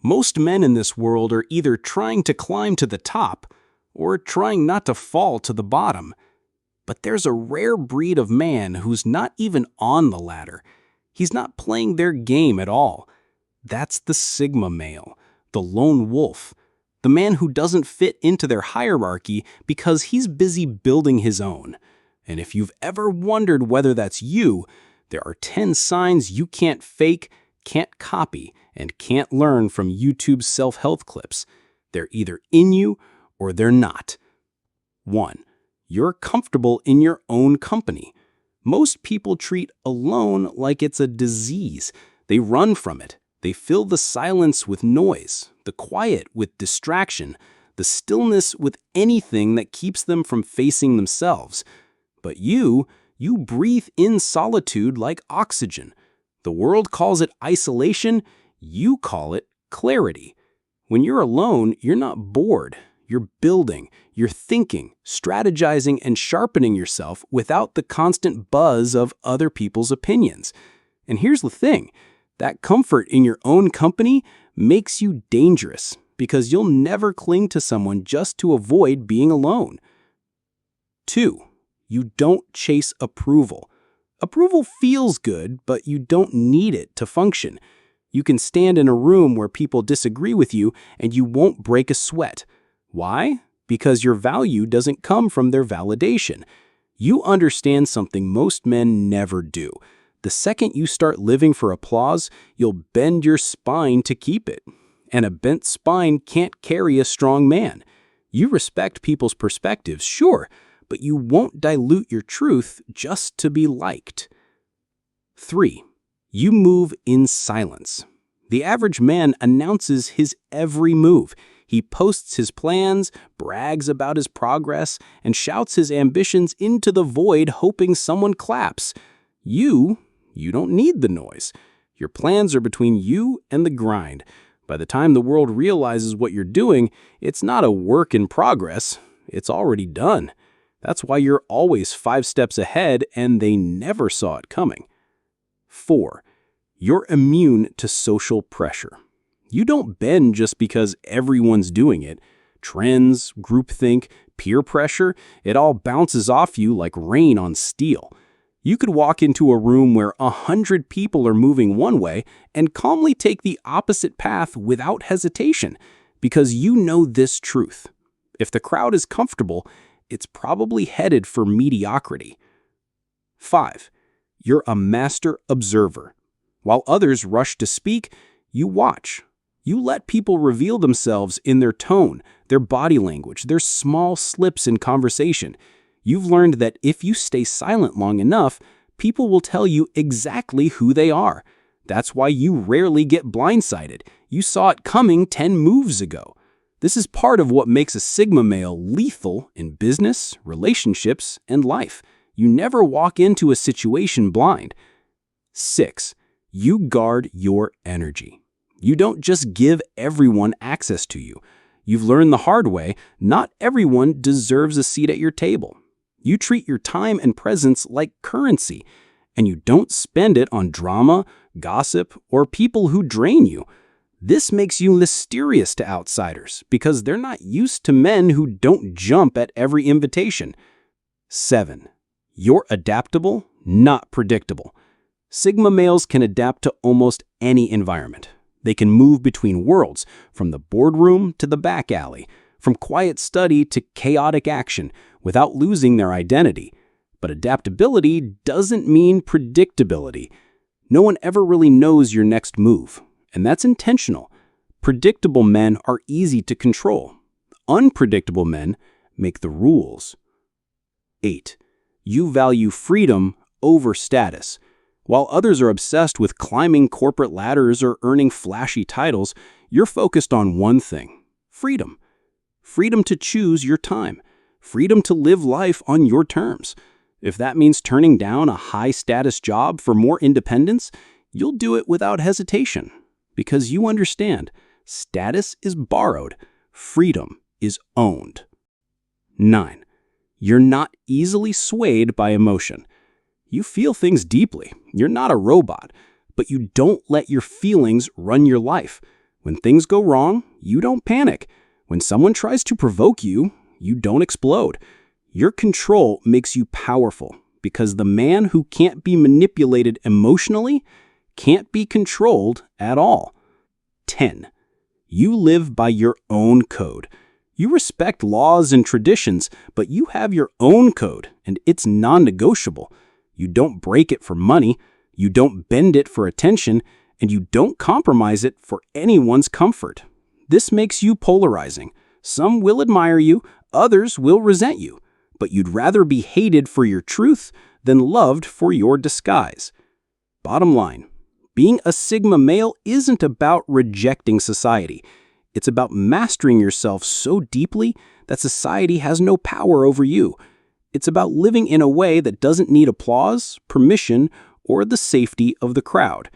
Most men in this world are either trying to climb to the top or trying not to fall to the bottom. But there's a rare breed of man who's not even on the ladder. He's not playing their game at all. That's the Sigma male, the lone wolf, the man who doesn't fit into their hierarchy because he's busy building his own. And if you've ever wondered whether that's you, there are 10 signs you can't fake, can't copy, and can't learn from YouTube's self-help clips. They're either in you or they're not. 1. You're comfortable in your own company. Most people treat alone like it's a disease. They run from it. They fill the silence with noise, the quiet with distraction, the stillness with anything that keeps them from facing themselves. But you breathe in solitude like oxygen. The world calls it isolation. You call it clarity. When you're alone, you're not bored. You're building, you're thinking, strategizing, and sharpening yourself without the constant buzz of other people's opinions. And here's the thing, that comfort in your own company makes you dangerous because you'll never cling to someone just to avoid being alone. 2. You don't chase approval. Approval feels good, but you don't need it to function. You can stand in a room where people disagree with you and you won't break a sweat. Why? Because your value doesn't come from their validation. You understand something most men never do. The second you start living for applause, you'll bend your spine to keep it. And a bent spine can't carry a strong man. You respect people's perspectives, sure, but you won't dilute your truth just to be liked. 3. You move in silence. The average man announces his every move. He posts his plans, brags about his progress, and shouts his ambitions into the void hoping someone claps. You don't need the noise. Your plans are between you and the grind. By the time the world realizes what you're doing, it's not a work in progress. It's already done. That's why you're always 5 steps ahead and they never saw it coming. 4. You're immune to social pressure. You don't bend just because everyone's doing it. Trends, groupthink, peer pressure, it all bounces off you like rain on steel. You could walk into a room where 100 people are moving one way and calmly take the opposite path without hesitation, because you know this truth. If the crowd is comfortable, it's probably headed for mediocrity. 5. You're a master observer. While others rush to speak, you watch. You let people reveal themselves in their tone, their body language, their small slips in conversation. You've learned that if you stay silent long enough, people will tell you exactly who they are. That's why you rarely get blindsided. You saw it coming 10 moves ago. This is part of what makes a Sigma male lethal in business, relationships, and life. You never walk into a situation blind. 6. You guard your energy. You don't just give everyone access to you. You've learned the hard way, not everyone deserves a seat at your table. You treat your time and presence like currency, and you don't spend it on drama, gossip, or people who drain you. This makes you mysterious to outsiders because they're not used to men who don't jump at every invitation. 7. You're adaptable, not predictable. Sigma males can adapt to almost any environment. They can move between worlds, from the boardroom to the back alley, from quiet study to chaotic action, without losing their identity. But adaptability doesn't mean predictability. No one ever really knows your next move, and that's intentional. Predictable men are easy to control. Unpredictable men make the rules. 8. You value freedom over status. While others are obsessed with climbing corporate ladders or earning flashy titles, you're focused on one thing: freedom. Freedom to choose your time. Freedom to live life on your terms. If that means turning down a high-status job for more independence, you'll do it without hesitation. Because you understand, status is borrowed, freedom is owned. 9. You're not easily swayed by emotion. You feel things deeply. You're not a robot, but you don't let your feelings run your life. When things go wrong, you don't panic. When someone tries to provoke you, you don't explode. Your control makes you powerful because the man who can't be manipulated emotionally can't be controlled at all. 10. You live by your own code. You respect laws and traditions, but you have your own code, and it's non-negotiable. You don't break it for money, you don't bend it for attention, and you don't compromise it for anyone's comfort. This makes you polarizing. Some will admire you, others will resent you, but you'd rather be hated for your truth than loved for your disguise. Bottom line, being a Sigma male isn't about rejecting society. It's about mastering yourself so deeply that society has no power over you. It's about living in a way that doesn't need applause, permission, or the safety of the crowd.